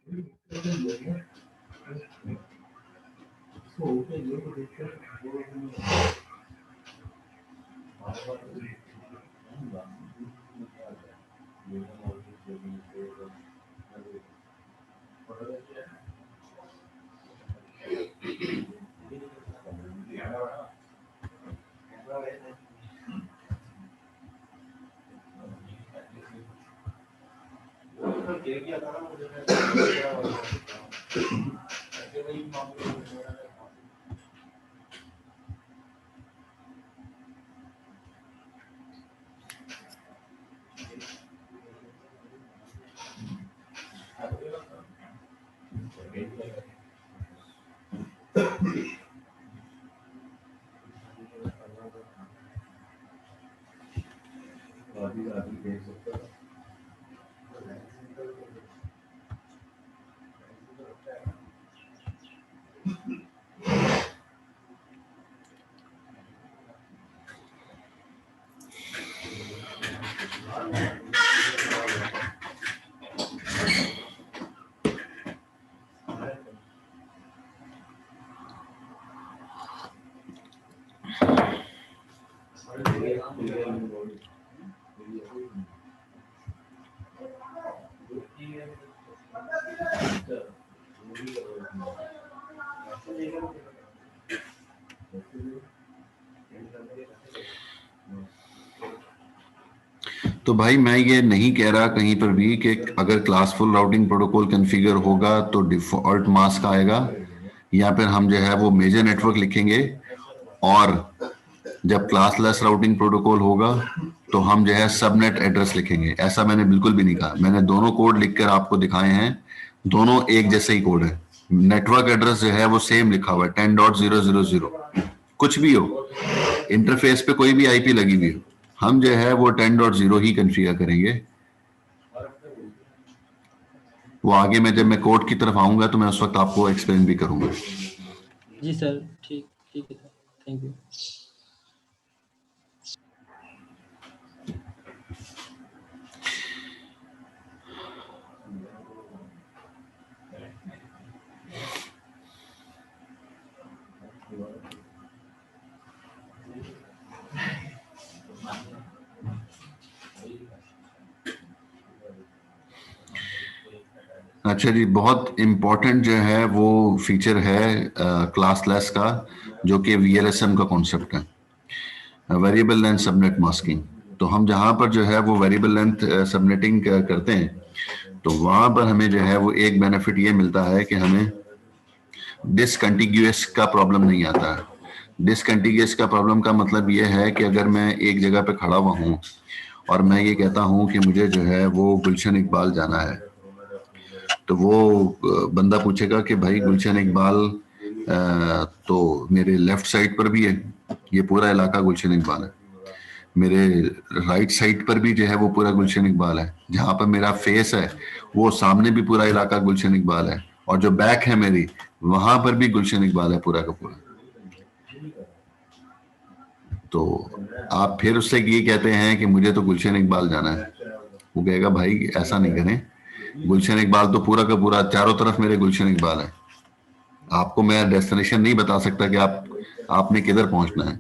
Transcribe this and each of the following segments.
तो भाई मैं ये नहीं कह रहा कहीं पर भी कि अगर क्लासफुल राउटिंग प्रोटोकॉल कॉन्फ़िगर होगा तो डिफॉल्ट मास्क आएगा, या फिर हम जो है वो मेजर नेटवर्क लिखेंगे, और जब क्लासलेस राउटिंग प्रोटोकॉल होगा तो हम जो है सबनेट एड्रेस लिखेंगे। ऐसा मैंने बिल्कुल भी नहीं कहा। मैंने दोनों कोड लिखकर आपको दिखाए हैं, दोनों एक जैसे ही कोड है। नेटवर्क एड्रेस जो है वो सेम लिखा हुआ है 10.0.0.0, कुछ भी हो, इंटरफेस पे कोई भी आईपी लगी हुई हो, हम जो है वो 10.0 ही कॉन्फ़िगर करेंगे। वो आगे मैं जब मैं कोड की तरफ आऊंगा तो मैं उस वक्त आपको एक्सप्लेन भी करूंगा। जी सर, ठीक ठीक है सर, थैंक यू। अच्छा जी, बहुत इम्पोर्टेंट जो है वो फीचर है क्लासलेस का, जो कि वीएलएसएम का कॉन्सेप्ट है, वेरिएबल लेंथ सबनेट मास्किंग। तो हम जहां पर जो है वो वेरिएबल लेंथ सबनेटिंग करते हैं, तो वहां पर हमें जो है वो एक बेनिफिट ये मिलता है कि हमें डिसकंटिन्यूअस का प्रॉब्लम नहीं आता है। डिसकंटिन्यूअस का प्रॉब्लम का मतलब ये है कि अगर मैं एक जगह पे खड़ा हुआ हूँ और मैं ये कहता हूँ कि मुझे जो है वो गुलशन इकबाल जाना है, तो वो बंदा पूछेगा कि भाई गुलशन इकबाल तो मेरे लेफ्ट साइड पर भी है, ये पूरा इलाका गुलशन इकबाल है। मेरे राइट साइड पर भी जो है वो पूरा गुलशन इकबाल है। जहां पर मेरा फेस है वो सामने भी पूरा इलाका गुलशन इकबाल है, और जो बैक है मेरी वहां पर भी गुलशन इकबाल है पूरा का पूरा। तो आप फिर उससे ये कहते हैं कि मुझे तो गुलशन इकबाल जाना है, वो कहेगा भाई ऐसा नहीं करें, गुलशन इकबाल तो पूरा का पूरा चारों तरफ मेरे गुलशन इकबाल है। आपको मैं डेस्टिनेशन नहीं बता सकता कि आपने किधर पहुंचना है।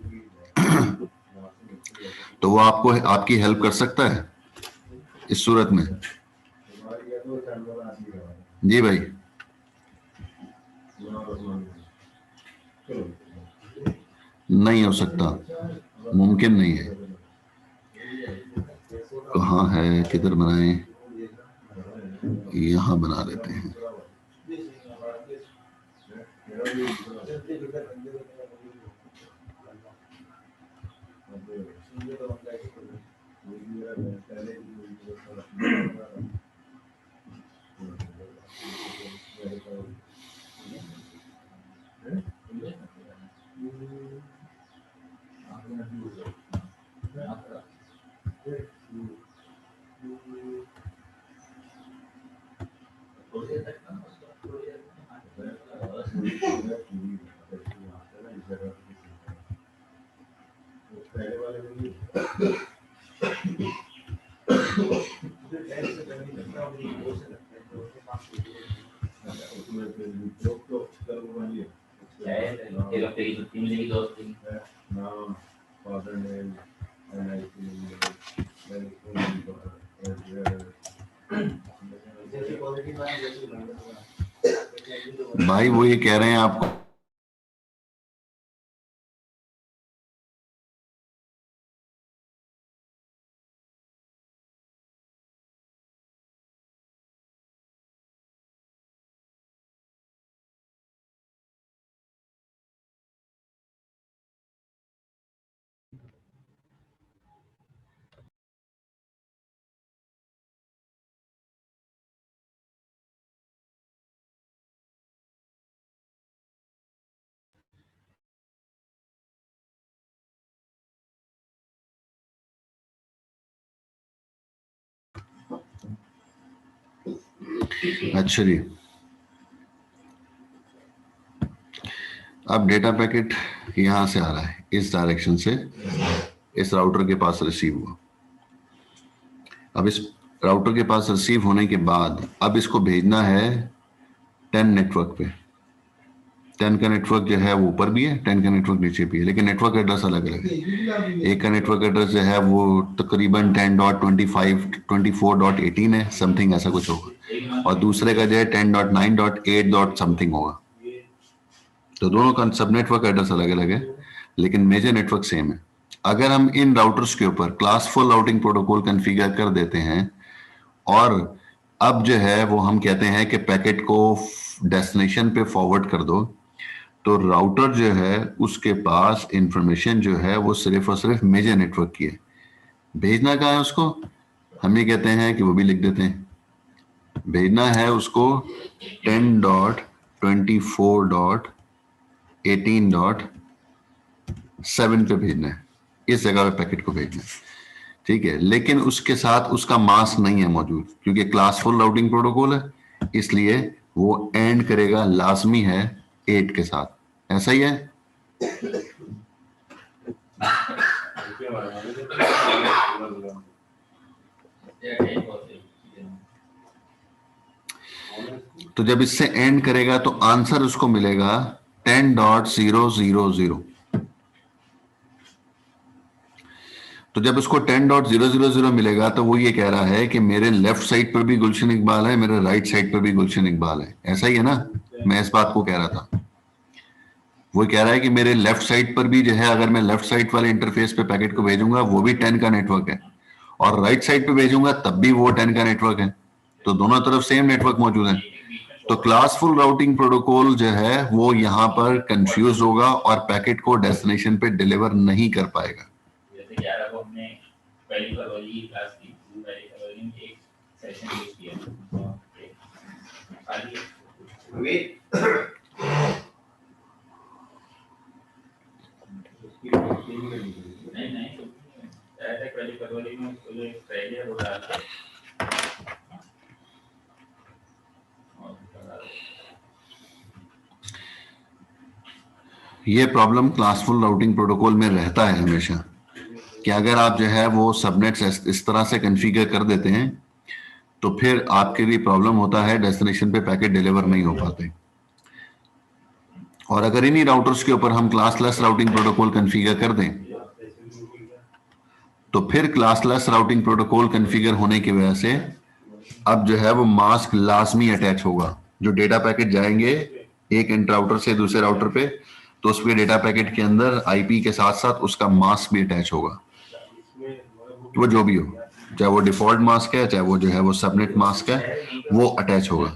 तो वो आपको आपकी हेल्प कर सकता है इस सूरत में। जी भाई, नहीं हो सकता, मुमकिन नहीं है। कहाँ है, किधर बनाए, यहाँ बना देते हैं। भाई वो ये कह रहे हैं आपको अच्छा जी, अब डेटा पैकेट यहां से आ रहा है, इस डायरेक्शन से इस राउटर के पास रिसीव हुआ। अब इस राउटर के पास रिसीव होने के बाद अब इसको भेजना है 10 नेटवर्क पे। 10 का नेटवर्क जो है वो ऊपर भी है, 10 का नेटवर्क नीचे भी है, लेकिन नेटवर्क एड्रेस अलग अलग है। एक का नेटवर्क एड्रेस जो है वो तकरीबन 10.25 24.18 है, समथिंग ऐसा कुछ होगा, और दूसरे का जो है 10.9.8 समथिंग होगा। तो दोनों का सब नेटवर्क एड्रेस अलग अलग है, लेकिन मेजर नेटवर्क सेम है। अगर हम इन राउटर्स के ऊपर क्लासफुल राउटिंग प्रोटोकॉल कॉन्फ़िगर कर देते हैं और अब जो है वो हम कहते हैं कि पैकेट को डेस्टिनेशन पे फॉरवर्ड कर दो, तो राउटर जो है उसके पास इंफॉर्मेशन जो है वो सिर्फ और सिर्फ मेजर नेटवर्क की है। भेजना कहाँ है उसको, हम ये कहते हैं कि वो भी लिख देते हैं, भेजना है उसको 10.24.18.7 पे भेजना है, इस जगह पे पैकेट को भेजना है, ठीक है। लेकिन उसके साथ उसका मास्क नहीं है मौजूद, क्योंकि क्लासफुल राउटिंग प्रोटोकॉल है, इसलिए वो एंड करेगा, लाजमी है 8 के साथ। ऐसा ही है। तो जब इससे एंड करेगा तो आंसर उसको मिलेगा 10.000। तो जब उसको 10.000 मिलेगा तो वो ये कह रहा है कि मेरे लेफ्ट साइड पर भी गुलशन इकबाल है, मेरे राइट साइड पर भी गुलशन इकबाल है। ऐसा ही है ना, मैं इस बात को कह रहा था। वो कह रहा है कि मेरे लेफ्ट साइड पर भी जो है, अगर मैं लेफ्ट साइड वाले इंटरफेस पे पैकेट को भेजूंगा वो भी 10 का नेटवर्क है, और राइट साइड पे भेजूंगा तब भी वो 10 का नेटवर्क है, तो दोनों तरफ सेम नेटवर्क मौजूद है। तो क्लासफुल राउटिंग प्रोटोकॉल जो है वो यहाँ पर कंफ्यूज होगा और पैकेट को डेस्टिनेशन पे डिलीवर नहीं कर पाएगा। जैसे 11 को हमने पहली फरवरी की क्लास की, पहली फरवरी में एक सेशन यूज किया, नहीं ऐसे पहली फरवरी में जो पहले हो रहा था। ये प्रॉब्लम क्लासफुल राउटिंग प्रोटोकॉल में रहता है हमेशा, कि अगर आप जो है वो सबनेट्स इस तरह से कॉन्फ़िगर कर देते हैं तो फिर आपके लिए प्रॉब्लम होता है, डेस्टिनेशन पे पैकेट डिलीवर नहीं हो पाते। और अगर इन्हीं राउटर्स के ऊपर हम क्लासलेस राउटिंग प्रोटोकॉल कॉन्फ़िगर कर दें तो फिर क्लासलेस राउटिंग प्रोटोकॉल कॉन्फ़िगर होने की वजह से अब जो है वो मास्क लाजमी अटैच होगा। जो डेटा पैकेट जाएंगे एक राउटर से दूसरे राउटर पे, तो उसके डेटा पैकेट के अंदर आईपी के साथ साथ उसका मास्क भी अटैच होगा, वो जो भी हो, चाहे वो डिफॉल्ट मास्क है, चाहे वो जो है वो सबनेट मास्क है, वो अटैच होगा।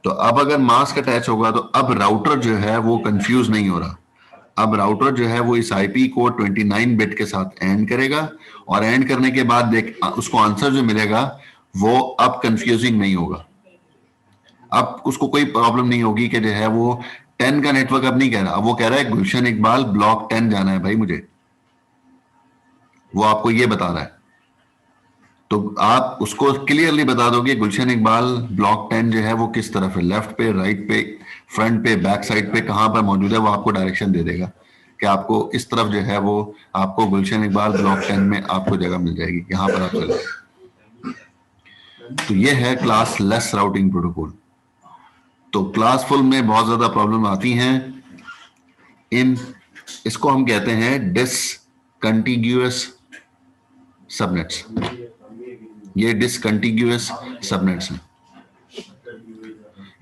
तो अब अगर मास्क अटैच होगा तो अब राउटर जो है वो कंफ्यूज नहीं हो रहा। अब राउटर जो है वो इस आईपी को 29 बिट के साथ एंड करेगा, और एंड करने के बाद देख उसको आंसर जो मिलेगा वो अब कंफ्यूजिंग नहीं होगा। अब उसको कोई प्रॉब्लम नहीं होगी कि जो है वो 10 का नेटवर्क अब नहीं कह रहा, अब वो कह रहा है गुलशन इकबाल ब्लॉक 10 जाना है भाई मुझे, वो आपको ये बता रहा है। तो आप उसको क्लियरली बता दोगे गुलशन इकबाल ब्लॉक 10 जो है वो किस तरफ है, लेफ्ट पे, राइट पे, फ्रंट पे, बैक साइड पे, कहां पर मौजूद है, वो आपको डायरेक्शन दे देगा कि आपको इस तरफ जो है वो आपको गुलशन इकबाल ब्लॉक 10 में आपको जगह मिल जाएगी, यहां पर आप चले। तो ये है क्लास लेस राउटिंग प्रोटोकॉल। तो क्लास फुल में बहुत ज्यादा प्रॉब्लम आती हैं इसको हम कहते हैं डिसकंटिग्यूअस सबनेट्स। ये डिसकंटिग्यूअस सबनेट्स हैं।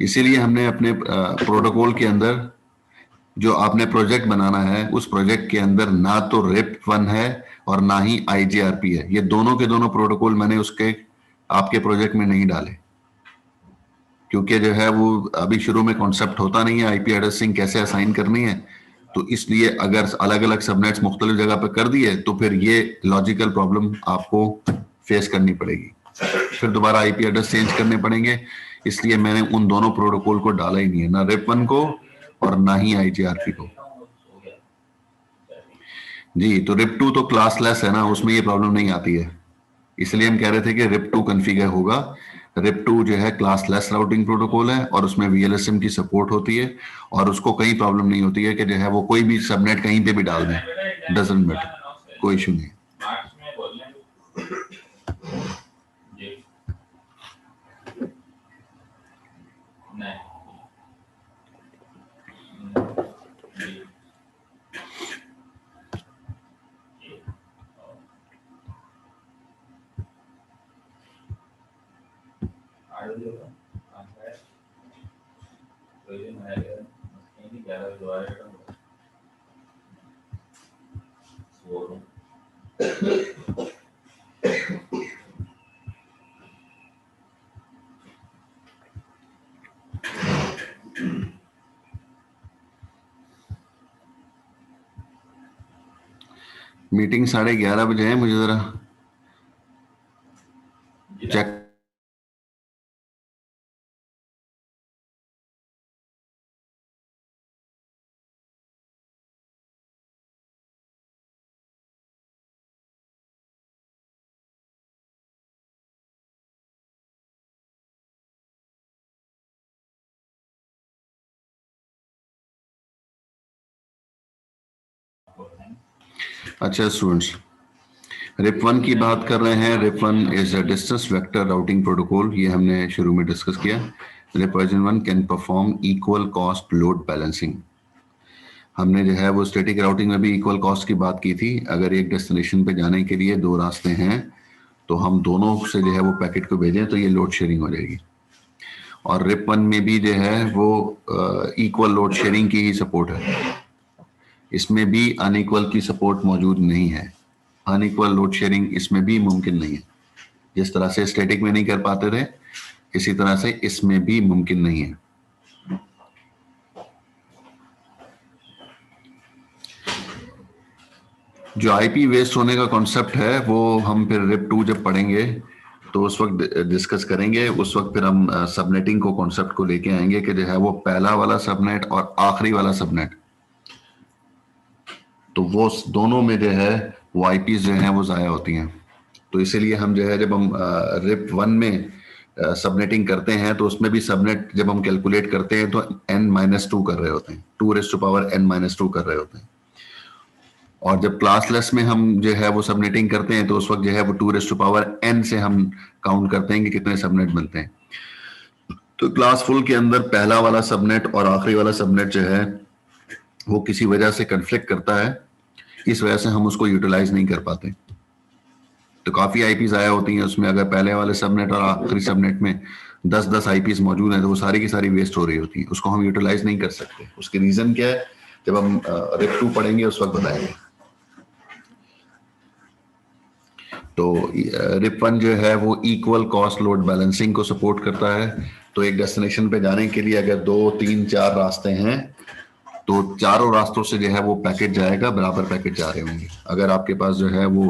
इसीलिए हमने अपने प्रोटोकॉल के अंदर जो आपने प्रोजेक्ट बनाना है उस प्रोजेक्ट के अंदर ना तो RIP1 है और ना ही IGRP है। ये दोनों के दोनों प्रोटोकॉल मैंने उसके आपके प्रोजेक्ट में नहीं डाले, क्योंकि जो है वो अभी शुरू में कॉन्सेप्ट होता नहीं है IP एड्रेसिंग कैसे असाइन करनी है। तो इसलिए अगर अलग अलग सबनेट्स मुख्तलिफ जगह पर कर दिए तो फिर ये लॉजिकल प्रॉब्लम आपको फेस करनी पड़ेगी, फिर दोबारा IP एड्रेस चेंज करने पड़ेंगे। इसलिए मैंने उन दोनों प्रोटोकॉल को डाला ही नहीं है, ना RIP1 को और ना ही IGRP को। जी, तो RIP2 तो क्लासलेस है ना, उसमें ये प्रॉब्लम नहीं आती है। इसलिए हम कह रहे थे कि RIP2 कॉन्फ़िगर होगा। RIP2 जो है क्लासलेस राउटिंग प्रोटोकॉल है और उसमें VLSM की सपोर्ट होती है और उसको कहीं प्रॉब्लम नहीं होती है कि जो है वो कोई भी सबनेट कहीं पे भी डाल दें, डजंट मैटर, कोई इशू नहीं। मीटिंग 11:30 बजे है, मुझे जरा चेक। अच्छा स्टूडेंट्स, RIP1 की बात कर रहे हैं। RIP1 is a distance vector routing protocol, ये हमने शुरू में डिस्कस किया। RIP version 1 can perform equal cost load balancing. हमने जो है वो स्टैटिक राउटिंग में भी इक्वल कॉस्ट की बात की थी। अगर एक डेस्टिनेशन पे जाने के लिए दो रास्ते हैं तो हम दोनों से जो है वो पैकेट को भेजें तो ये लोड शेयरिंग हो जाएगी। और RIP1 में भी जो है वो इक्वल लोड शेयरिंग की ही सपोर्ट है, इसमें भी अनइक्वल की सपोर्ट मौजूद नहीं है। अनइक्वल लोड शेयरिंग इसमें भी मुमकिन नहीं है। जिस तरह से स्टैटिक में नहीं कर पाते थे, इसी तरह से इसमें भी मुमकिन नहीं है। जो IP वेस्ट होने का कॉन्सेप्ट है वो हम फिर RIP2 जब पढ़ेंगे तो उस वक्त डिस्कस करेंगे। उस वक्त फिर हम सबनेटिंग को कॉन्सेप्ट को लेके आएंगे कि जो है वो पहला वाला सबनेट और आखिरी वाला सबनेट, तो वो दोनों में जो है वो IPs जो हैं वो ज़ाया होती हैं। तो इसीलिए हम जो है जब हम RIP1 में सबनेटिंग करते हैं तो उसमें भी सबनेट जब हम कैलकुलेट करते हैं तो n-2 कर रहे होते हैं, 2n-2 कर रहे होते हैं। और जब क्लासलेस में हम जो है वो सबनेटिंग करते हैं तो उस वक्त जो है वो 2n से हम काउंट करते हैं कि कितने सबनेट बनते हैं। तो क्लास फुल के अंदर पहला वाला सबनेट और आखिरी वाला सबनेट जो है वो किसी वजह से कन्फ्लिक्ट करता है, इस वजह से हम उसको यूटिलाइज नहीं कर पाते। तो काफी IPs आया होती हैं उसमें। अगर पहले वाले सबनेट और आखिरी सबनेट में 10-10 IPs मौजूद हैं तो वो सारी की सारी वेस्ट हो रही होती है, उसको हम यूटिलाइज नहीं कर सकते। उसके रीजन क्या है, जब हम RIP2 पढ़ेंगे उस वक्त बताएंगे। तो RIP1 जो है वो इक्वल कॉस्ट लोड बैलेंसिंग को सपोर्ट करता है। तो एक डेस्टिनेशन पे जाने के लिए अगर 2, 3, 4 रास्ते हैं तो चारों रास्तों से जो है वो पैकेट जाएगा, बराबर पैकेट जा रहे होंगे। अगर आपके पास जो है वो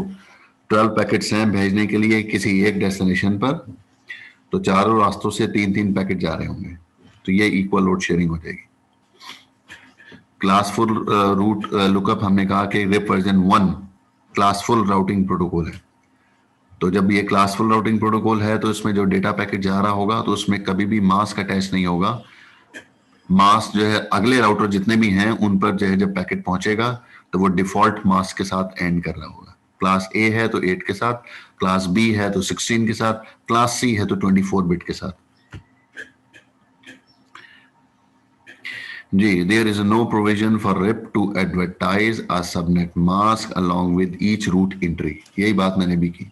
12 पैकेट्स हैं भेजने के लिए किसी एक डेस्टिनेशन पर, तो चारों रास्तों से 3-3 पैकेट जा रहे होंगे, तो ये इक्वल लोड शेयरिंग हो जाएगी। क्लासफुल रूट लुकअप हमने कहा कि RIP version 1 classful routing protocol है। तो जब ये क्लासफुल राउटिंग प्रोटोकॉल है तो इसमें जो डेटा पैकेट जा रहा होगा तो उसमें कभी भी मास्क अटैच नहीं होगा। मास्क जो है अगले राउटर जितने भी हैं उन पर जो है जब पैकेट पहुंचेगा तो वो डिफॉल्ट मास्क के साथ एंड कर रहा होगा। क्लास A है तो 8 के साथ, क्लास B है तो 16 के साथ, क्लास C है तो 24 बिट के साथ। जी, there is no provision for RIP to advertise a subnet mask along with each route entry. यही बात मैंने भी की।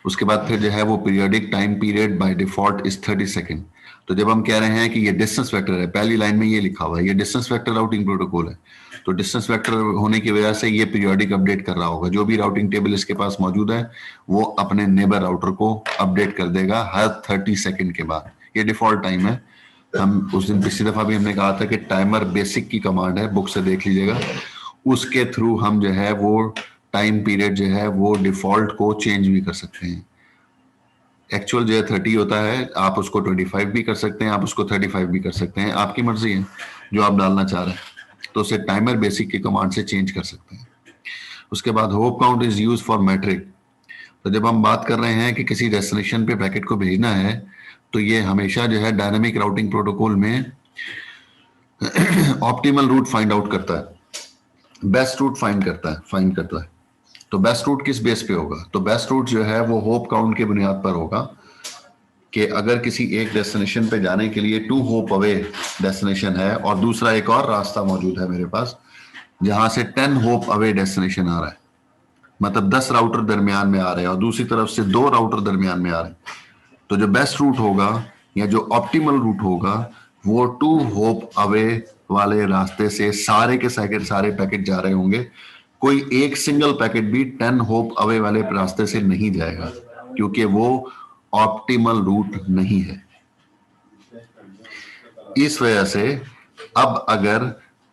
उसके बाद फिर जो है वो periodic time period by default is 30 second. तो जब हम कह रहे हैं कि ये डिस्टेंस वेक्टर है, पहली लाइन में ये लिखा हुआ है, ये डिस्टेंस वेक्टर राउटिंग प्रोटोकॉल है, तो डिस्टेंस वेक्टर होने की वजह से ये पीरियोडिक अपडेट कर रहा होगा। जो भी राउटिंग टेबल इसके पास मौजूद है वो अपने नेबर राउटर को अपडेट कर देगा हर 30 सेकेंड के बाद। ये डिफॉल्ट टाइम है। हम उस दिन पिछली दफा भी हमने कहा था कि टाइमर बेसिक की कमांड है, बुक से देख लीजिएगा, उसके थ्रू हम जो है वो टाइम पीरियड जो है वो डिफॉल्ट को चेंज भी कर सकते हैं। एक्चुअल जो है 30 होता है, आप उसको 25 भी कर सकते हैं, आप उसको 35 भी कर सकते हैं, आपकी मर्जी है जो आप डालना चाह रहे हैं। तो उसे टाइमर बेसिक की कमांड से चेंज कर सकते हैं। उसके बाद hop count is use for metric. तो जब हम बात कर रहे हैं कि किसी डेस्टिनेशन पे पैकेट को भेजना है तो ये हमेशा जो है डायनामिक राउटिंग प्रोटोकॉल में ऑप्टिमल रूट फाइंड आउट करता है, बेस्ट रूट फाइंड करता है। तो बेस्ट रूट किस बेस पे होगा? तो बेस्ट रूट जो है वो होप काउंट के बुनियाद पर होगा कि अगर किसी एक डेस्टिनेशन पे जाने के लिए 2 होप अवे डेस्टिनेशन है और दूसरा एक और रास्ता मौजूद है मेरे पास जहां से 10 होप अवे डेस्टिनेशन आ रहा है, मतलब 10 राउटर दरमियान में आ रहे हैं और दूसरी तरफ से 2 राउटर दरमियान में आ रहे हैं, तो जो बेस्ट रूट होगा या जो ऑप्टिमल रूट होगा वो 2 होप अवे वाले रास्ते से सारे के सारे पैकेट जा रहे होंगे। कोई एक सिंगल पैकेट भी 10 होप अवे वाले रास्ते से नहीं जाएगा क्योंकि वो ऑप्टिमल रूट नहीं है। इस वजह से अब अगर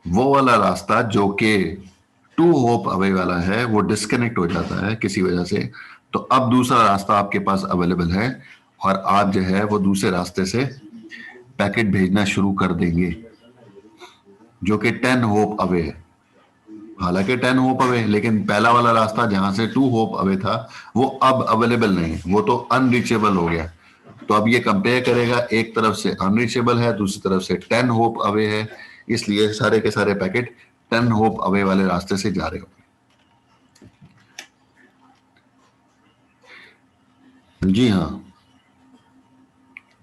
वो वाला रास्ता जो कि 2 होप अवे वाला है वो डिस्कनेक्ट हो जाता है किसी वजह से, तो अब दूसरा रास्ता आपके पास अवेलेबल है और आप जो है वो दूसरे रास्ते से पैकेट भेजना शुरू कर देंगे जो कि 10 होप अवे है। हालांकि 10 होप अवे, लेकिन पहला वाला रास्ता जहां से 2 होप अवे था वो अब अवेलेबल नहीं है, वो तो अनरीचेबल हो गया। तो अब ये कंपेयर करेगा, एक तरफ से अनरीचेबल है, दूसरी तरफ से 10 होप अवे है, इसलिए सारे के सारे पैकेट 10 होप अवे वाले रास्ते से जा रहे हो। जी हाँ,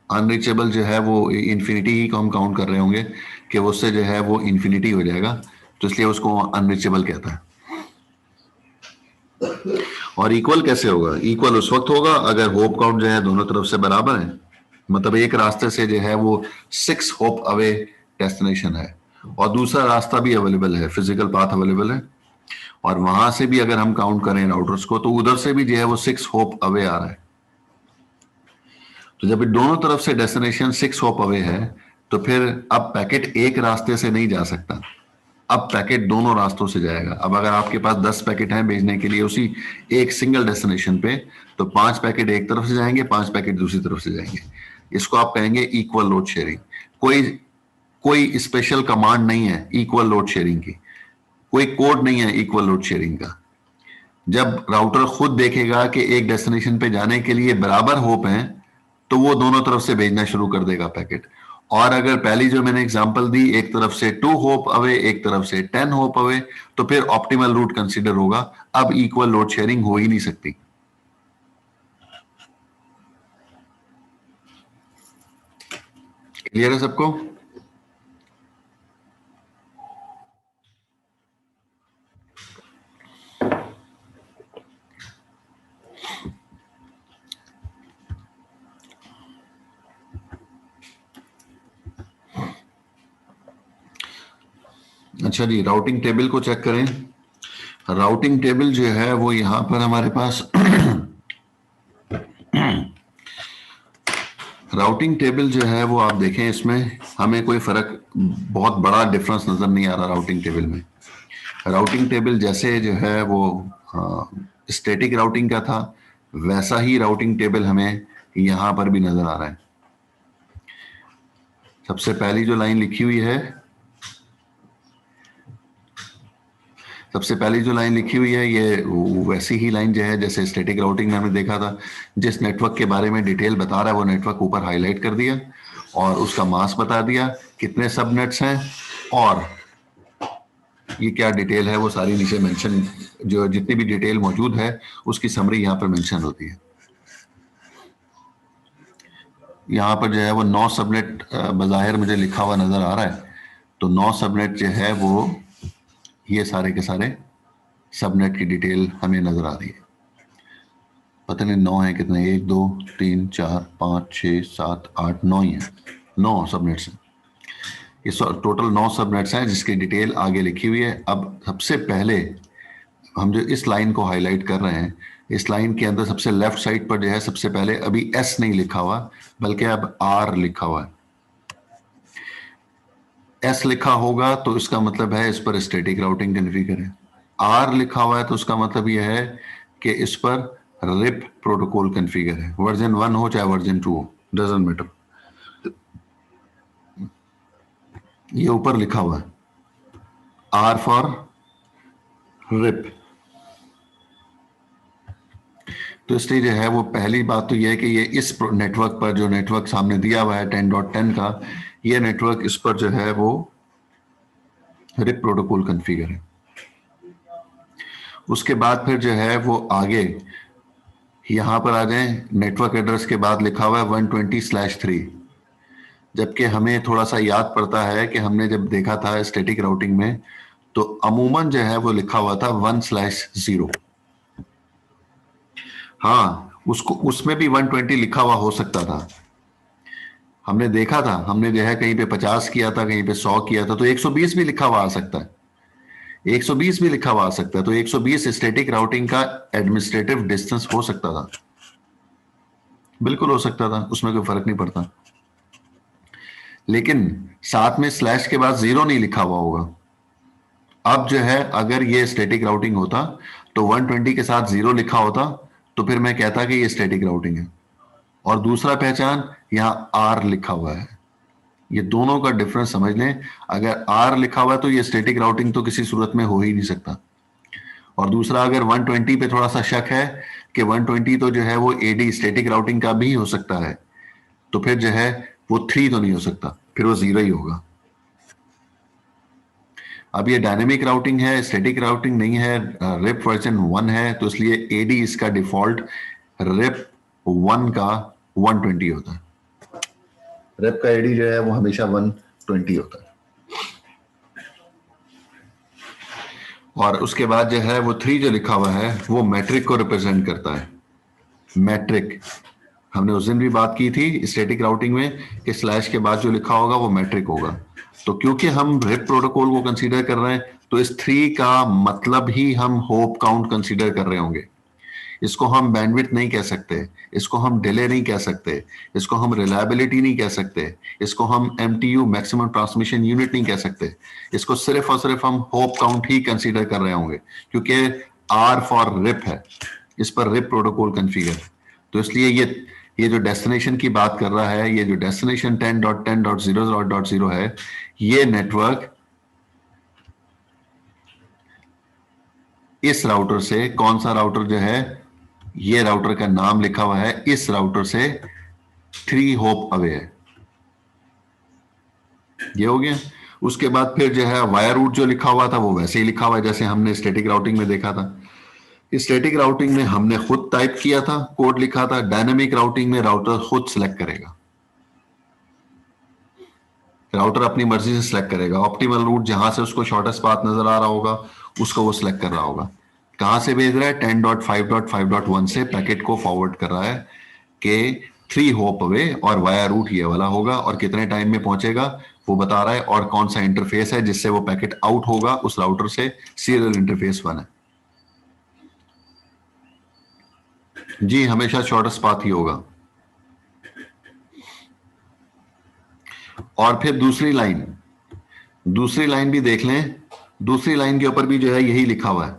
अनरीचेबल जो है वो इन्फिनिटी ही को हम काउंट कर रहे होंगे कि उससे जो है वो इन्फिनिटी हो जाएगा, तो इसलिए उसको अनरीचेबल कहता है। और इक्वल कैसे होगा? इक्वल उस वक्त होगा अगर होप काउंट जो है दोनों तरफ से बराबर है, मतलब एक रास्ते से जो है वो 6 होप अवे डेस्टिनेशन है और दूसरा रास्ता भी अवेलेबल है, फिजिकल पाथ अवेलेबल है, और वहां से भी अगर हम काउंट करें राउटर्स को तो उधर से भी जो है वो 6 होप अवे आ रहा है। तो जब दोनों तरफ से डेस्टिनेशन 6 होप अवे है तो फिर अब पैकेट एक रास्ते से नहीं जा सकता, अब पैकेट दोनों रास्तों से जाएगा। अब अगर आपके पास 10 पैकेट हैं भेजने के लिए उसी एक सिंगल डेस्टिनेशन पे, तो 5 पैकेट एक तरफ से जाएंगे, 5 पैकेट दूसरी तरफ से जाएंगे। इसको आप कहेंगे इक्वल लोड शेयरिंग। कोई स्पेशल कमांड नहीं है इक्वल लोड शेयरिंग की, कोई कोड नहीं है इक्वल लोड शेयरिंग का। जब राउटर खुद देखेगा कि एक डेस्टिनेशन पे जाने के लिए बराबर होप है तो वो दोनों तरफ से भेजना शुरू कर देगा पैकेट। और अगर पहली जो मैंने एग्जांपल दी, एक तरफ से 2 होप अवे, एक तरफ से 10 होप अवे, तो फिर ऑप्टिमल रूट कंसीडर होगा। अब इक्वल लोड शेयरिंग हो ही नहीं सकती। क्लियर है सबको? अच्छा जी, राउटिंग टेबल को चेक करें। राउटिंग टेबल जो है वो यहां पर हमारे पास राउटिंग टेबल जो है वो आप देखें, इसमें हमें कोई फर्क, बहुत बड़ा डिफरेंस नजर नहीं आ रहा राउटिंग टेबल में। राउटिंग टेबल जैसे जो है वो स्टैटिक राउटिंग का था वैसा ही राउटिंग टेबल हमें यहां पर भी नजर आ रहा है। सबसे पहली जो लाइन लिखी हुई है, ये वैसी ही लाइन जो है जैसे स्टैटिक राउटिंग में हमने देखा था। जिस नेटवर्क के बारे में डिटेल बता रहा है वो नेटवर्क ऊपर हाईलाइट कर दिया और उसका मास्क बता दिया, कितने सबनेट्स हैं और ये क्या डिटेल है वो सारी नीचे मेंशन, जो जितनी भी डिटेल मौजूद है उसकी समरी यहाँ पर मेंशन होती है। यहाँ पर जो है वो 9 सबनेट बज़ाहिर मुझे लिखा हुआ नजर आ रहा है, तो 9 सबनेट जो है वो ये सारे के सारे सबनेट की डिटेल हमें नजर आ रही है। पता नहीं 9 है कितने, 1 2 3 4 5 6 7 8 9 ही है, 9 सबनेट्स हैं। ये टोटल 9 सबनेट्स हैं जिसकी डिटेल आगे लिखी हुई है। अब सबसे पहले हम जो इस लाइन को हाईलाइट कर रहे हैं, इस लाइन के अंदर सबसे लेफ्ट साइड पर जो है सबसे पहले अभी एस नहीं लिखा हुआ बल्कि अब आर लिखा हुआ है। एस लिखा होगा तो इसका मतलब है इस पर स्टैटिक राउटिंग कॉन्फ़िगर है। आर लिखा हुआ है तो उसका मतलब यह है कि इस पर रिप प्रोटोकॉल कॉन्फ़िगर है। वर्जन 1 हो चाहे वर्जन 2 हो, डजंट मैटर। ये ऊपर लिखा हुआ है आर फॉर रिप। तो इसलिए जो है वो पहली बात तो यह है कि ये इस नेटवर्क पर, जो नेटवर्क सामने दिया हुआ है 10.10 का, ये नेटवर्क इस पर जो है वो रिप प्रोटोकॉल कॉन्फ़िगर है। उसके बाद फिर जो है वो आगे यहां पर आ जाए, नेटवर्क एड्रेस के बाद लिखा हुआ है 120/3, जबकि हमें थोड़ा सा याद पड़ता है कि हमने जब देखा था स्टैटिक राउटिंग में तो अमूमन जो है वो लिखा हुआ था 1/0। हाँ, उसको उसमें भी 120 लिखा हुआ हो सकता था। हमने देखा था, हमने जो है कहीं पे 50 किया था, कहीं पे 100 किया था, तो 120 भी लिखा हुआ आ सकता है, 120 भी लिखा हुआ आ सकता है। तो 120 स्टैटिक राउटिंग का एडमिनिस्ट्रेटिव डिस्टेंस हो सकता था, बिल्कुल हो सकता था, उसमें कोई फर्क नहीं पड़ता। लेकिन साथ में स्लैश के बाद 0 नहीं लिखा हुआ होगा। अब जो है अगर ये स्टैटिक राउटिंग होता तो 120 के साथ 0 लिखा होता तो फिर मैं कहता कि ये स्टैटिक राउटिंग है। और दूसरा पहचान, यहां आर लिखा हुआ है, ये दोनों का डिफरेंस समझ लें। अगर आर लिखा हुआ है तो ये स्टैटिक राउटिंग तो किसी सूरत में हो ही नहीं सकता। और दूसरा, अगर 120 पे थोड़ा सा शक है कि 120 तो जो है वो एडी स्टैटिक राउटिंग का भी हो सकता है, तो फिर जो है वो 3 तो नहीं हो सकता, फिर वो 0 ही होगा। अब ये डायनेमिक राउटिंग है, स्टैटिक राउटिंग नहीं है, रिप वर्जन 1 है, तो इसलिए एडी इसका डिफॉल्ट रिप 1 का 120 होता है। रिप का एडी जो है वो हमेशा 120 होता है। और उसके बाद जो है वो 3 जो लिखा हुआ है वो मैट्रिक को रिप्रेजेंट करता है। मैट्रिक, हमने उस दिन भी बात की थी स्टैटिक राउटिंग में कि स्लैश के बाद जो लिखा होगा वो मैट्रिक होगा। तो क्योंकि हम रिप प्रोटोकॉल को कंसीडर कर रहे हैं तो इस 3 का मतलब ही हम होप काउंट कंसीडर कर रहे होंगे। इसको हम बैंडविड्थ नहीं कह सकते, इसको हम डिले नहीं कह सकते, इसको हम रिलायबिलिटी नहीं कह सकते, इसको हम एमटीयू मैक्सिमम ट्रांसमिशन यूनिट नहीं कह सकते। इसको सिर्फ और सिर्फ हम होप काउंट ही कंसीडर कर रहे होंगे क्योंकि आर फॉर रिप है, इस पर रिप प्रोटोकॉल कॉन्फ़िगर। तो इसलिए ये जो डेस्टिनेशन की बात कर रहा है, ये जो डेस्टिनेशन 10.10.0.0 है, ये नेटवर्क इस राउटर से, कौन सा राउटर जो है, ये राउटर का नाम लिखा हुआ है, इस राउटर से 3 होप अवे है। ये हो गया। उसके बाद फिर जो है वायर रूट जो लिखा हुआ था वो वैसे ही लिखा हुआ है जैसे हमने स्टैटिक राउटिंग में देखा था। स्टैटिक राउटिंग में हमने खुद टाइप किया था, कोड लिखा था। डायनेमिक राउटिंग में राउटर खुद सिलेक्ट करेगा, राउटर अपनी मर्जी से सिलेक्ट करेगा। ऑप्टिमल रूट जहां से उसको शॉर्टेस्ट पाथ नजर आ रहा होगा उसको वो सिलेक्ट कर रहा होगा। कहां से भेज रहा है? 10.5.5.1 से पैकेट को फॉरवर्ड कर रहा है कि 3 होप अवे और वाया रूट ये वाला होगा और कितने टाइम में पहुंचेगा वो बता रहा है, और कौन सा इंटरफेस है जिससे वो पैकेट आउट होगा उस राउटर से। सीरियल इंटरफेस 1 है जी, हमेशा शॉर्टेस्ट पाथ ही होगा। और फिर दूसरी लाइन भी देख लें। दूसरी लाइन के ऊपर भी जो है यही लिखा हुआ है,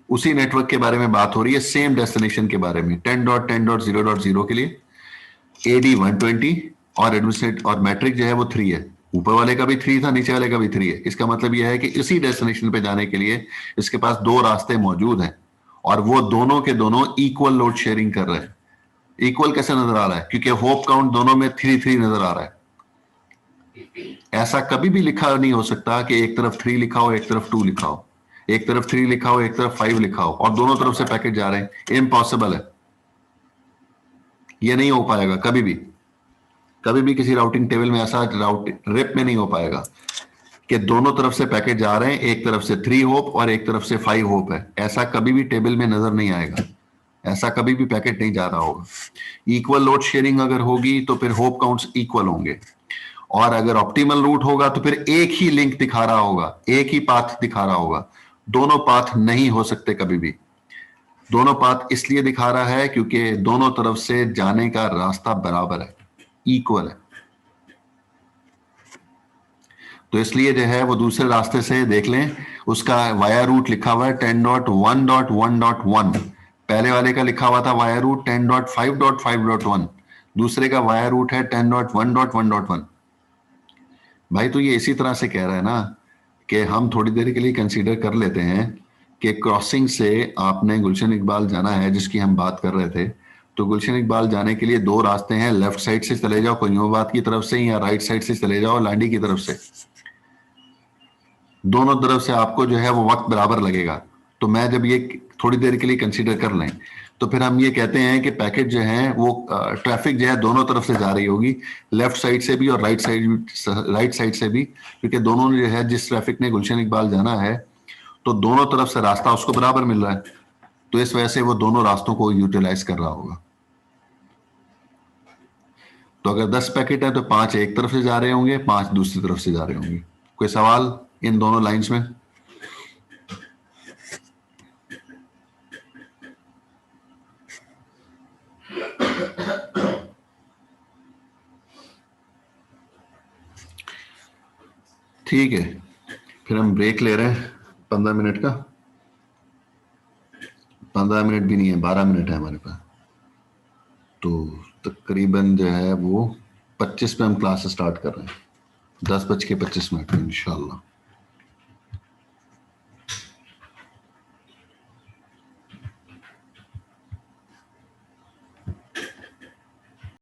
उसी नेटवर्क के बारे में बात हो रही है, सेम डेस्टिनेशन के बारे में। 10.10.0.0 के लिए एडी 120 और एडमिनिस्ट्रेट और मैट्रिक जो है वो 3 है। ऊपर वाले का भी 3 था, नीचे वाले का भी 3 है। इसका मतलब यह है कि इसी डेस्टिनेशन पे जाने के लिए इसके पास 2 रास्ते मौजूद हैं और वो दोनों के दोनों इक्वल लोड शेयरिंग कर रहे हैं। इक्वल कैसे नजर आ रहा है? क्योंकि होप काउंट दोनों में 3 नजर आ रहा है। ऐसा कभी भी लिखा नहीं हो सकता कि एक तरफ 3 लिखा हो एक तरफ 2 लिखा हो, एक तरफ 3 लिखा हो एक तरफ 5 लिखा हो और दोनों तरफ से पैकेट जा रहे हैं। इम्पॉसिबल है, ये नहीं हो पाएगा कभी भी किसी राउटिंग टेबल में ऐसा रिप में नहीं हो पाएगा। कि दोनों तरफ से पैकेट जा रहे हैं, एक तरफ से 3 होप और एक तरफ से 5 होप है, ऐसा कभी भी टेबल में नजर नहीं आएगा, ऐसा कभी भी पैकेट नहीं जा रहा होगा। इक्वल लोड शेयरिंग अगर होगी तो फिर होप काउंट्स इक्वल होंगे, और अगर ऑप्टिमल रूट होगा तो फिर एक ही लिंक दिखा रहा होगा, एक ही पाथ दिखा रहा होगा। दोनों पाथ नहीं हो सकते कभी भी। दोनों पाथ इसलिए दिखा रहा है क्योंकि दोनों तरफ से जाने का रास्ता बराबर है, इक्वल है। तो इसलिए जो है वो दूसरे रास्ते से देख लें, उसका वाया रूट लिखा हुआ है 10.1.1.1, पहले वाले का लिखा हुआ था वाया रूट 10.5.5.1, दूसरे का वाया रूट है 10.1.1.1। भाई तो ये इसी तरह से कह रहा है ना कि हम थोड़ी देर के लिए कंसीडर कर लेते हैं कि क्रॉसिंग से आपने गुलशन इकबाल जाना है, जिसकी हम बात कर रहे थे। तो गुलशन इकबाल जाने के लिए दो रास्ते हैं, लेफ्ट साइड से चले जाओ कोइनोबाद की तरफ से, या राइट साइड से चले जाओ लांडी की तरफ से। दोनों तरफ से आपको जो है वो वक्त बराबर लगेगा। तो मैं जब ये थोड़ी देर के लिए कंसीडर कर लें तो फिर हम ये कहते हैं कि पैकेट जो है वो ट्रैफिक जो है दोनों तरफ से जा रही होगी, लेफ्ट साइड से भी और राइट साइड से भी, क्योंकि दोनों जो है जिस ट्रैफिक ने गुलशन इकबाल जाना है तो दोनों तरफ से रास्ता उसको बराबर मिल रहा है, तो इस वजह से वो दोनों रास्तों को यूटिलाइज कर रहा होगा। तो अगर 10 पैकेट है तो 5 एक तरफ से जा रहे होंगे, 5 दूसरी तरफ से जा रहे होंगे। कोई सवाल इन दोनों लाइंस में? ठीक है, फिर हम ब्रेक ले रहे हैं 15 मिनट का। 15 मिनट भी नहीं है, 12 मिनट है हमारे पास। तो तकरीबन जो है वो 25 पे हम क्लास स्टार्ट कर रहे हैं, 10:25 इंशाल्लाह।